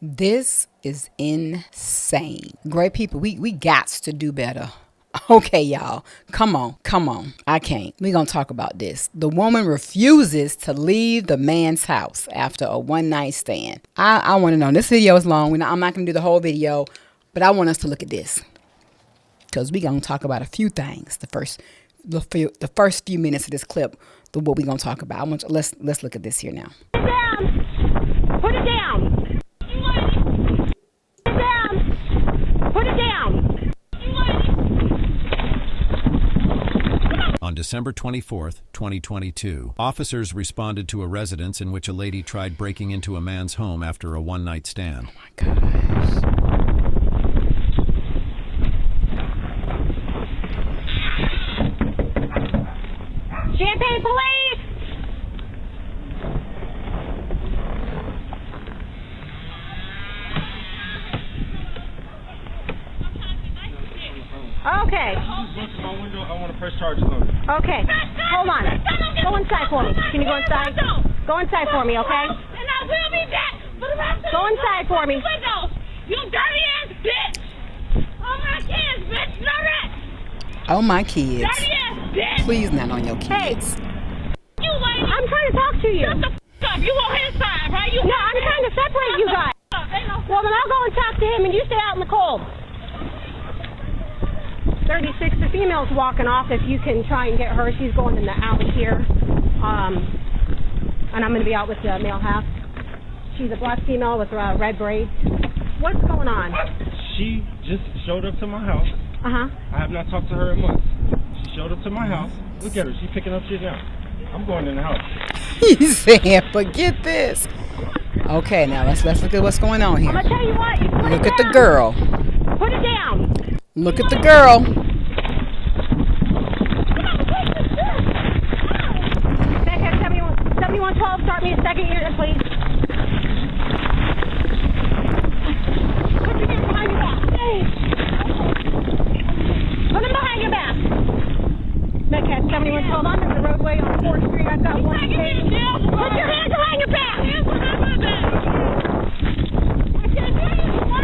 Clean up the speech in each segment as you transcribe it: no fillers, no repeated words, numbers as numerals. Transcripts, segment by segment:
This is insane. Great people, we got to do better. Okay, y'all. Come on. Come on. I can't. We're going to talk about this. The woman refuses to leave the man's house after a one night stand. I want to know. This video is long. I'm not going to do the whole video, but I want us to look at this because we're going to talk about a few things. The first few minutes of this clip, what we're going to talk about. Let's look at this here now. Put it down. Put it down. Put it down. Put it down. On December 24th, 2022, officers responded to a residence in which a lady tried breaking into a man's home after a one-night stand. Oh my gosh. Champagne police! Okay. My window, I want to press charges on it. Okay. Hold on. Go inside for me. Can you go inside? Go inside for me, okay? And I will be back for the rest of Go inside for me. You dirty ass bitch! Oh my kids, bitch, know that! Oh my kids. Dirty ass bitch! Please not on your Hey. kids. You lady! I'm trying to talk to you. Shut the f up! You on his side, right? You No, I'm trying to separate you guys. Ain't no Well, then I'll go and talk to him and you stay out in the cold. 36, the female's walking off. If you can try and get her, she's going in the alley here. And I'm going to be out with the male half. She's a black female with red braids. What's going on? She just showed up to my house. Uh-huh. I have not talked to her in months. She showed up to my house. Look at her. She's picking up shit now. I'm going in the house. He's saying, forget this. Okay, now let's look at what's going on I'm going to here. tell you what. You put Look it at the down. girl. Put it down. Look at the girl. Second, 7112, start me a second unit, please. Put your hands behind your back. Put them behind your back. Metcalf 7112, I'm in the roadway on 4th Street. I've got one station. Put your hands behind your back. I can't hear you.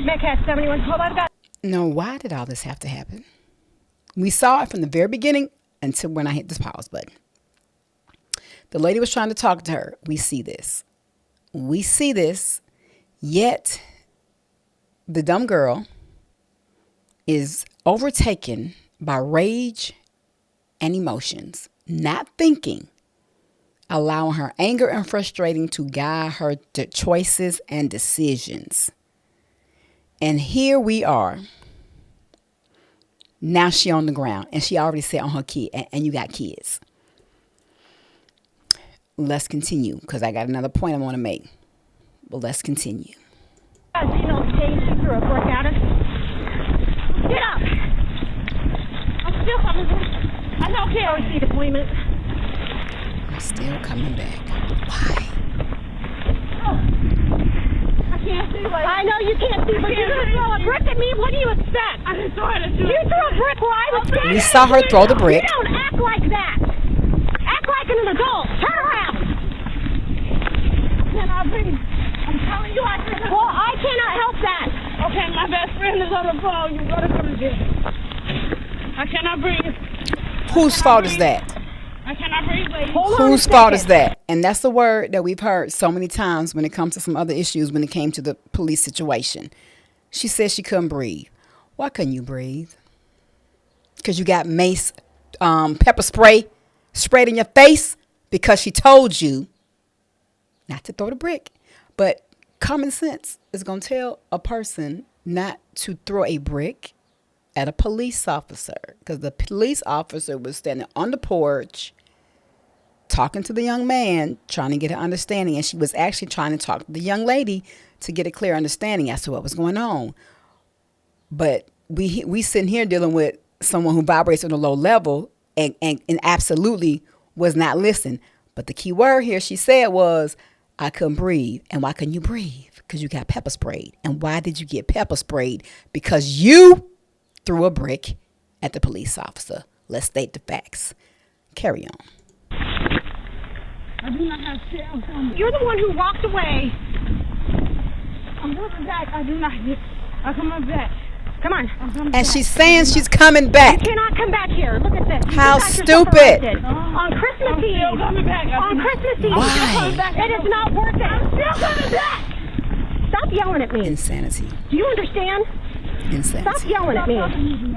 Metcalf 7112, I've got. No, why did all this have to happen? We saw it from the very beginning until when I hit this pause button. The lady was trying to talk to her. We see this. We see this, yet the dumb girl is overtaken by rage and emotions, not thinking, allowing her anger and frustrating to guide her to choices and decisions. And here we are. Now she on the ground, and she already said on her kid, and you got kids. Let's continue, because I got another point I want to make. But let's continue. Gino Stage, she threw a brick at us. Get up! I'm still coming. I don't care. See deployment. I'm still coming back. Why? I can't see like I know you can't see, but you're going to throw a brick at me? What do you expect? I didn't throw it at you. You threw a brick where I was standing. We saw her throw the brick. You don't act like that. Act like an adult. Turn around. Can I breathe? I'm telling you I cannot. Well, I cannot help that. Okay, my best friend is on the phone. You gotta come to jail. I cannot breathe. Whose fault is that? I cannot breathe, lady. Hold on a Whose fault is second. that? And that's the word that we've heard so many times when it comes to some other issues when it came to the police situation. She said she couldn't breathe. Why couldn't you breathe? Because you got mace, pepper spray sprayed in your face because she told you not to throw the brick. But common sense is going to tell a person not to throw a brick at a police officer, because the police officer was standing on the porch talking to the young man, trying to get an understanding. And she was actually trying to talk to the young lady to get a clear understanding as to what was going on. But we sitting here dealing with someone who vibrates on a low level and absolutely was not listening. But the key word here she said was, I couldn't breathe. And why couldn't you breathe? Because you got pepper sprayed. And why did you get pepper sprayed? Because you threw a brick at the police officer. Let's state the facts. Carry on. I do not have shit else on me. You're the one who walked away. I'm coming back. I do not get. I'm coming back. Come on. I'm coming And back. she's saying she's coming back. You cannot come back here. Look at this. You How just got yourself stupid. arrested. On Christmas I'm Eve. still coming back. On Christmas Eve. Why? You're coming back. It is not worth it. I'm still coming back. Stop yelling at me. Insanity. Do you understand? Stop Insanity. yelling at me. Stop talking to me.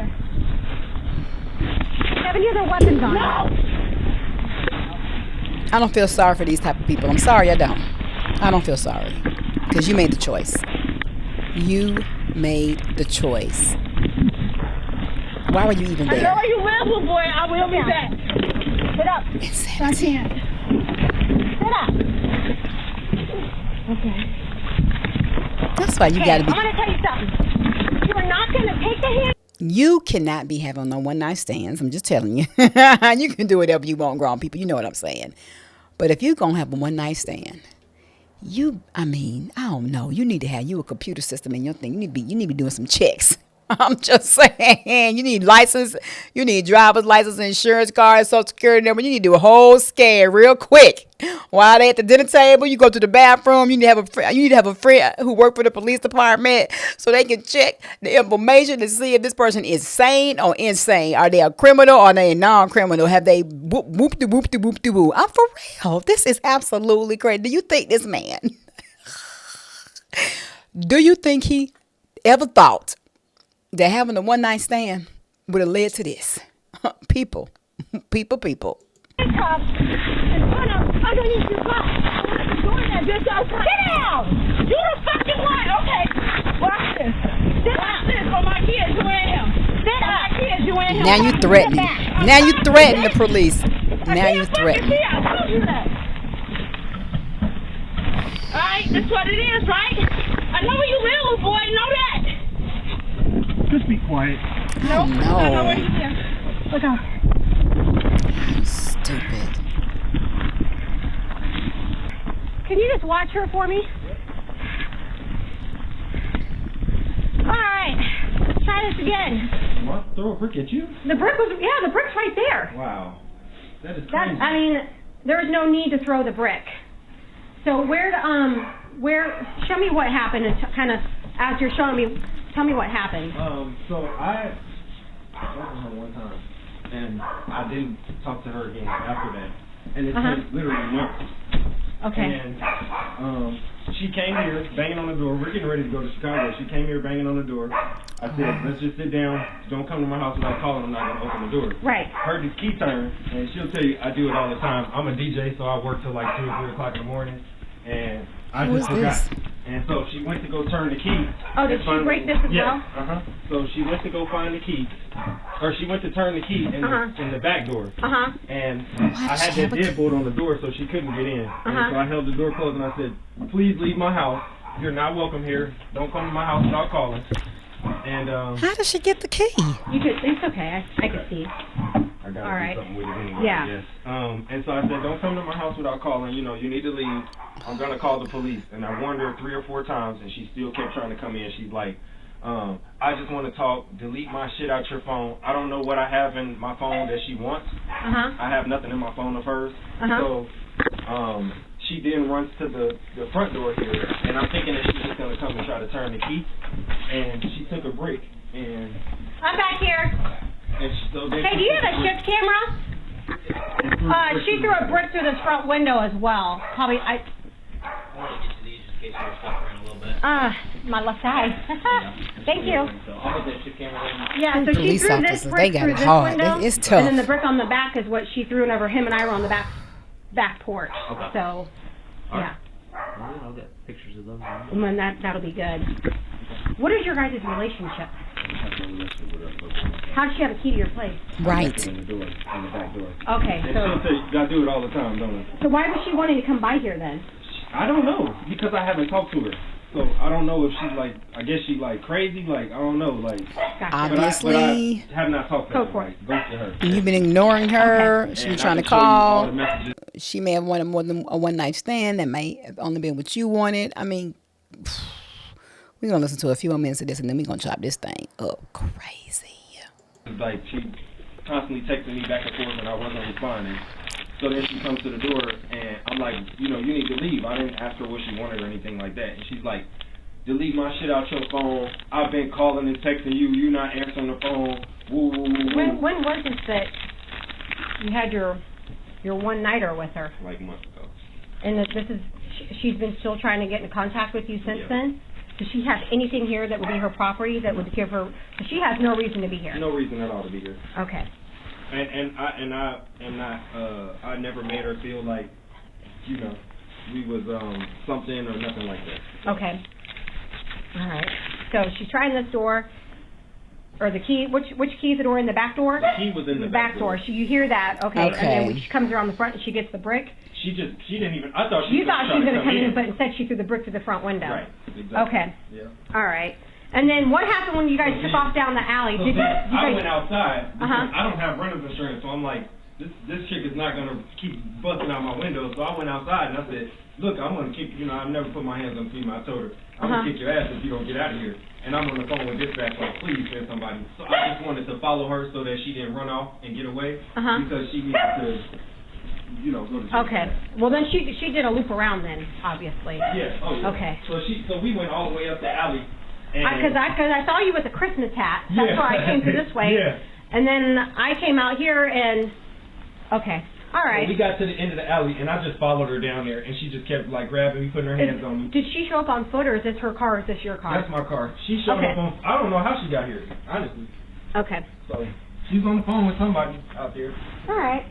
Have any other weapons on you? I don't feel sorry for these type of people. I'm sorry, I don't. I don't feel sorry. Because you made the choice. You made the choice. Why were you even I know there? where you live, little boy. I will be back. Sit up. I Insanity. can't. Sit up. Okay. That's why you got to I'm be. going to tell you something. You are not going to take the hand. You cannot be having no one night stands. I'm just telling you. You can do whatever you want, grown people. You know what I'm saying. But if you're going to have a one night stand, I don't know. You need to have you a computer system in your thing. You need to be doing some checks. I'm just saying. You need license. You need driver's license, insurance card, social security number. You need to do a whole scan real quick. While they at the dinner table, you go to the bathroom. You need to have a friend who work for the police department so they can check the information to see if this person is sane or insane. Are they a criminal or are they a non-criminal? Have they whoop-de-whoop-de-whoop-de-whoop? I'm for real. This is absolutely crazy. Do you think this man? Do you think he ever thought that having a one night stand would have led to this? People. Handcuffs and put them underneath your butt. I'm doing that, bitch. Sit down. You the fucking what? Okay. Watch this. Watch this for my kids. You ain't him. Sit For my up. kids. You ain't him. Now you threatening. Now you threaten the police. Now you threatening. I told you that. Alright, that's what it is, right? I know where you live, little boy. Know that. Just be quiet. I I know where know. you live. Look out. Stupid. Can you just watch her for me? All right. Let's try this again. What? Throw a brick at you? The brick's right there. Wow. That is That, crazy. there is no need to throw the brick. So show me what happened and kind of, as you're showing me, tell me what happened. So I talked to her one time, and I didn't talk to her again after that. And it took literally months. Okay. And she came here banging on the door. We're getting ready to go to Chicago. She came here banging on the door. I said, let's just sit down. Don't come to my house without calling. I'm not going to open the door. Right. Heard the key turn, and she'll tell you I do it all the time. I'm a DJ, so I work till like 2 or 3 o'clock in the morning. And I Who just is forgot. this? And so she went to go turn the key. Oh, did and she finally- break this as yeah, well? So she went to go find the key. Or she went to turn the key in the back door. And I had that deadbolt on the door so she couldn't get in. And so I held the door closed and I said, please leave my house. You're not welcome here. Don't come to my house without calling. And How did she get the key? It's okay. I can see. I gotta All right. do something with it anyway. Yeah. Yes. And so I said, don't come to my house without calling. You know, you need to leave. I'm gonna call the police. And I warned her 3 or 4 times, and she still kept trying to come in. She's like, I just want to talk. Delete my shit out your phone. I don't know what I have in my phone that she wants. I have nothing in my phone of hers. So she then runs to the front door here, and I'm thinking that she's just gonna come and try to turn the key. And she took a break, and I'm back here. so then Hey, do you have a shift camera? She threw a brick through this front window as well. Probably, my left eye. Thank you. Yeah, so she Police threw this officers, brick they got through it this hard. window, It's tough. and then the brick on the back is what she threw whenever him and I were on the back porch. Okay. So, yeah. I'll get pictures of those. And then that'll be good. What is your guys' relationship? How does she have a key to your place? Right. in the door, in the back door. Okay, And so she'll say, you gotta do it all the time, don't it? so why was she wanting to come by here then? I don't know, because I haven't talked to her. So I don't know if she's like, I guess she's like crazy, like, I don't know, like. Gotcha. But I have not talked to Go her, for like, ghosted her. You've been ignoring her. She And was I trying to can show you all the call. messages. She may have wanted more than a one night stand. That may have only been what you wanted. I mean, we're going to listen to a few more minutes of this and then we're going to chop this thing up crazy. Like, she constantly texting me back and forth and I wasn't responding. So then she comes to the door, and I'm like, you know, you need to leave. I didn't ask her what she wanted or anything like that. And she's like, delete my shit out your phone. I've been calling and texting you. You not answering the phone. Woo, woo, woo, woo. When was it that you had your one-nighter with her? Like months ago. And she's been still trying to get in contact with you since then? Does she have anything here that would be her property that would give her? Because she has no reason to be here. No reason at all to be here. Okay. And I never made her feel like, you know, we was something or nothing like that. Okay. All right. So she's trying this door, or the key. Which key is the door in the back door? The key was in the back door. So you hear that? Okay. And then when she comes around the front and she gets the brick. She didn't even. I thought you thought she was going to come in, but instead she threw the brick through the front window. Right. Exactly. Okay. Yeah. All right. And then what happened when you guys took off down the alley? I went outside because I don't have renter's insurance, so I'm like, this chick is not gonna keep busting out my window. So I went outside and I said, look, I'm gonna kick. You know, I've never put my hands on female. I told her, I'm gonna kick your ass if you don't get out of here. And I'm on the phone with dispatch, like, please send somebody. So I just wanted to follow her so that she didn't run off and get away because she needed to, you know, go to jail. Okay. Well, then she did a loop around then, obviously. Yeah. Oh yeah. Okay. So we went all the way up the alley. Because I saw you with a Christmas hat. That's why I came through this way. Yeah. And then I came out here and, okay. All right. So we got to the end of the alley, and I just followed her down there, and she just kept, like, grabbing me, putting her hands on me. Did she show up on foot, or is this her car, or is this your car? That's my car. She showed up on, I don't know how she got here, honestly. Okay. So she's on the phone with somebody out there. All right.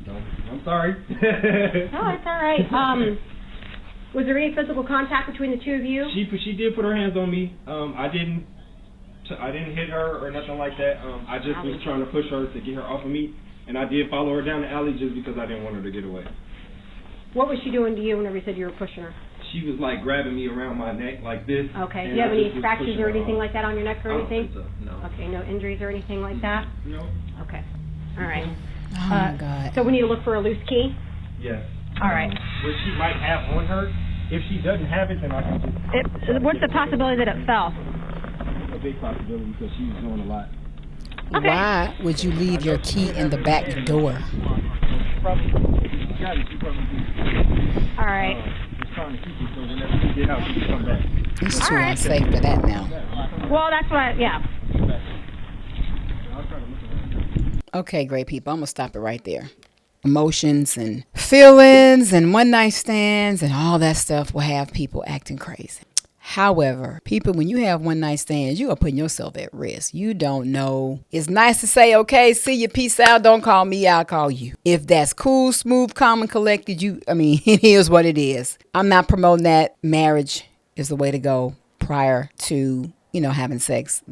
So, I'm sorry. No, it's all right. Was there any physical contact between the two of you? She did put her hands on me. I didn't hit her or nothing like that. I just was trying to push her to get her off of me, and I did follow her down the alley just because I didn't want her to get away. What was she doing to you whenever you said you were pushing her? She was like grabbing me around my neck like this. Okay. Do you have any scratches or anything off. like that on your neck or anything? I don't think so. No. Okay. No injuries or anything like that? No. Okay. All right. Oh my God. So we need to look for a loose key? Yes. All right. Which she might have on her. If she doesn't have it, then I can just... What's the possibility that it fell? A big possibility because she was doing a lot. Okay. Why would you leave your key in the back door? All right. Just trying to keep it so whenever she get out, she can come back. It's too All right. unsafe for that now. Well, that's what, yeah. Okay, great people. I'm going to stop it right there. Emotions and feelings and one-night stands and all that stuff will have people acting crazy. However, people, when you have one-night stands, you are putting yourself at risk. You don't know. It's nice to say, okay, see you, peace out. Don't call me, I'll call you. If that's cool, smooth, calm, and collected, it is what it is. I'm not promoting that. Marriage is the way to go prior to, having sex.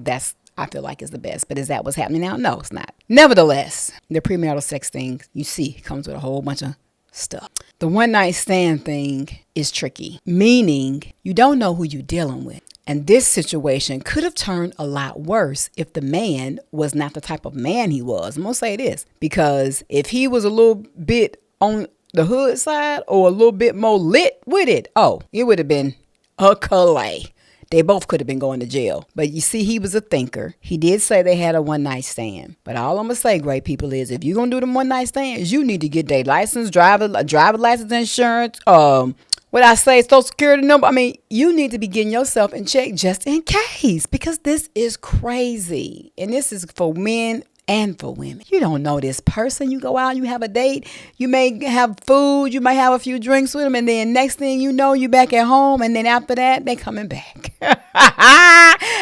I feel like is the best. But is that what's happening now? No, it's not. Nevertheless, the premarital sex thing, you see, comes with a whole bunch of stuff. The one night stand thing is tricky, meaning you don't know who you're dealing with. And this situation could have turned a lot worse if the man was not the type of man he was. I'm going to say this, because if he was a little bit on the hood side or a little bit more lit with it, it would have been a Calais. They both could have been going to jail. But you see, he was a thinker. He did say they had a one-night stand. But all I'm going to say, great people, is if you're going to do them one-night stands, you need to get their license, driver license, insurance, Social Security number. You need to be getting yourself in check just in case, because this is crazy. And this is for men and for women. You don't know this person. You go out, you have a date, you may have food, you might have a few drinks with them, and then next thing you know, you back at home, and then after that, they coming back.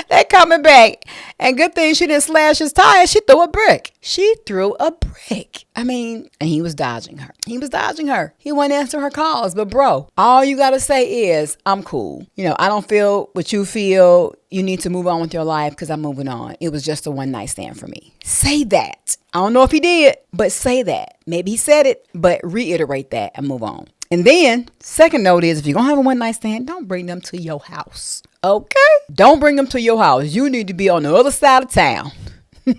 They coming back. And good thing she didn't slash his tires. She threw a brick. And he was dodging her. He wouldn't answer her calls. But bro, all you got to say is, I'm cool. I don't feel what you feel. You need to move on with your life because I'm moving on. It was just a one night stand for me. Say that. I don't know if he did, but say that. Maybe he said it, but reiterate that and move on. And then, second note is, if you're going to have a one night stand, don't bring them to your house. Okay? Don't bring them to your house. You need to be on the other side of town.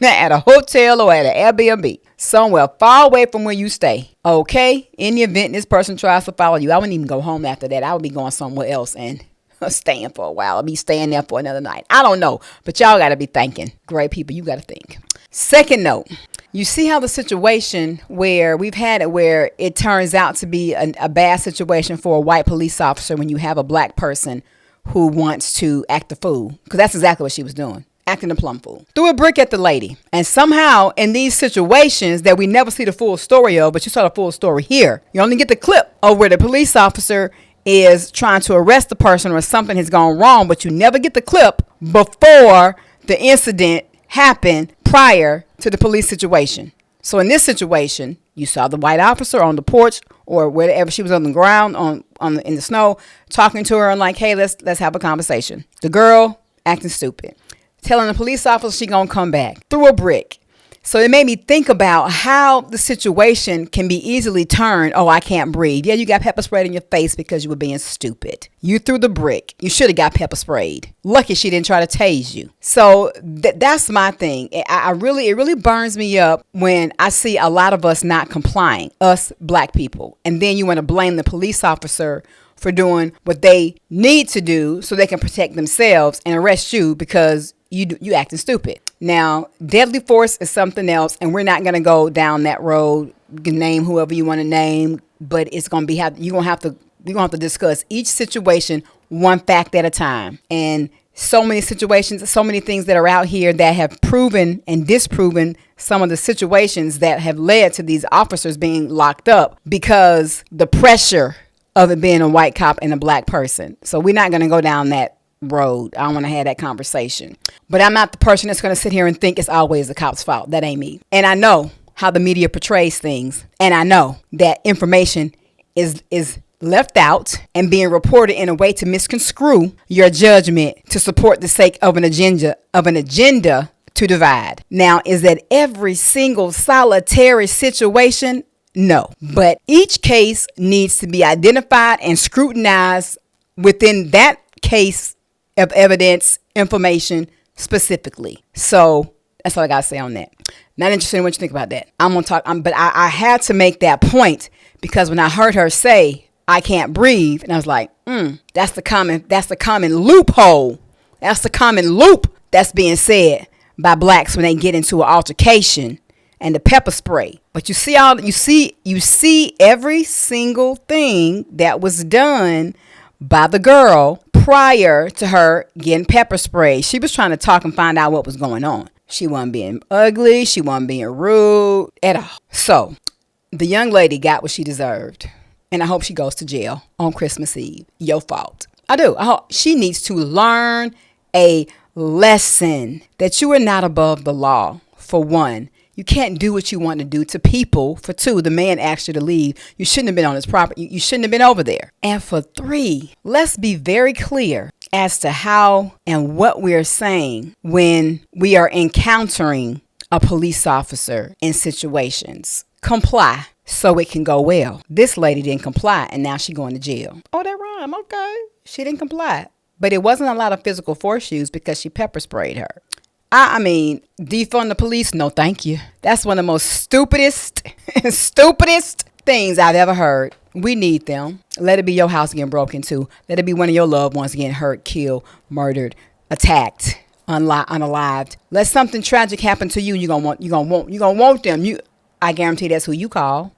At a hotel or at an Airbnb. Somewhere far away from where you stay. Okay? In the event this person tries to follow you, I wouldn't even go home after that. I would be going somewhere else and staying for a while. I'll be staying there for another night. I don't know. But y'all got to be thinking. Great people, you got to think. Second note. You see how the situation where we've had it where it turns out to be a bad situation for a white police officer when you have a black person who wants to act a fool. Because that's exactly what she was doing. Acting a plum fool. Threw a brick at the lady. And somehow in these situations that we never see the full story of, but you saw the full story here. You only get the clip of where the police officer is trying to arrest the person or something has gone wrong, but you never get the clip before the incident happened prior to the police situation. So in this situation, you saw the white officer on the porch or wherever she was on the ground in the snow talking to her and like, hey, let's have a conversation. The girl acting stupid, telling the police officer she gonna come back, threw a brick. So it made me think about how the situation can be easily turned. Oh, I can't breathe. Yeah, you got pepper sprayed in your face because you were being stupid. You threw the brick. You should have got pepper sprayed. Lucky she didn't try to tase you. So that's my thing. It really burns me up when I see a lot of us not complying, us black people. And then you want to blame the police officer for doing what they need to do so they can protect themselves and arrest you because you acting stupid. Now, deadly force is something else, and we're not going to go down that road. You can name whoever you want to name, but it's going to be you're going to have to discuss each situation one fact at a time. And so many situations, so many things that are out here that have proven and disproven some of the situations that have led to these officers being locked up because the pressure of it being a white cop and a black person. So we're not going to go down that road. I don't want to have that conversation. But I'm not the person that's going to sit here and think it's always the cop's fault. That ain't me. And I know how the media portrays things. And I know that information is left out and being reported in a way to misconstrue your judgment to support the sake of an agenda to divide. Now, is that every single solitary situation? No. But each case needs to be identified and scrutinized within that case of evidence, information specifically. So that's all I got to say on that. Not interested in what you think about that. I'm going to talk, but I had to make that point because when I heard her say, I can't breathe, and I was like, that's the common loophole. That's the common loop that's being said by blacks when they get into an altercation and the pepper spray. But you see every single thing that was done by the girl prior to her getting pepper spray. She was trying to talk and find out what was going on. She wasn't being ugly. She wasn't being rude at all. So the young lady got what she deserved. And I hope she goes to jail on Christmas Eve. Your fault. I do. I hope she needs to learn a lesson that you are not above the law, for one. You can't do what you want to do to people. For two, the man asked you to leave. You shouldn't have been on his property. You shouldn't have been over there. And for three, let's be very clear as to how and what we are saying when we are encountering a police officer in situations. Comply so it can go well. This lady didn't comply and now she's going to jail. Oh, that rhyme. Okay. She didn't comply. But it wasn't a lot of physical force used because she pepper sprayed her. I mean, defund the police? No, thank you. That's one of the most stupidest things I've ever heard. We need them. Let it be your house getting broken too. Let it be one of your loved ones getting hurt, killed, murdered, attacked, unalived. Let something tragic happen to you. You're gonna want them. I guarantee that's who you call.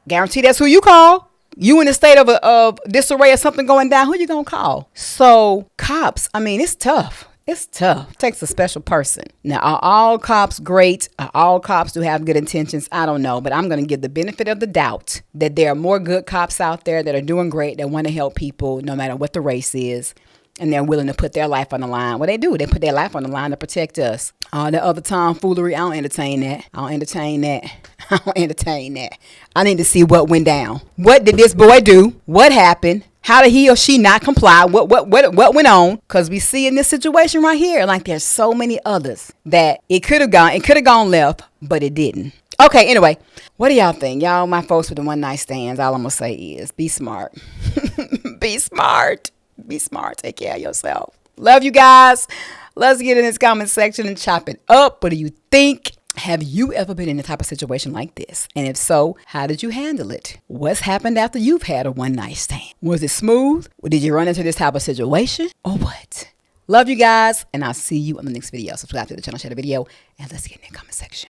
You in a state of disarray or something going down, who you gonna call? So cops, I mean, it's tough. It's tough. It takes a special person. Now, are all cops great? Are all cops do have good intentions? I don't know. But I'm going to give the benefit of the doubt that there are more good cops out there that are doing great, that want to help people no matter what the race is. And they're willing to put their life on the line. Well, they do. They put their life on the line to protect us. All the other tomfoolery, I don't entertain that. I need to see what went down. What did this boy do? What happened? How did he or she not comply? What went on? Because we see in this situation right here, like there's so many others that it could have gone left, but it didn't. Okay, anyway, what do y'all think? Y'all, my folks with the one night stands, all I'm going to say is be smart. Be smart. Be smart. Take care of yourself. Love you guys. Let's get in this comment section and chop it up. What do you think? Have you ever been in a type of situation like this? And if so, how did you handle it? What's happened after you've had a one night stand? Was it smooth? Or did you run into this type of situation? Or what? Love you guys. And I'll see you on the next video. Subscribe to the channel, share the video, and let's get in the comment section.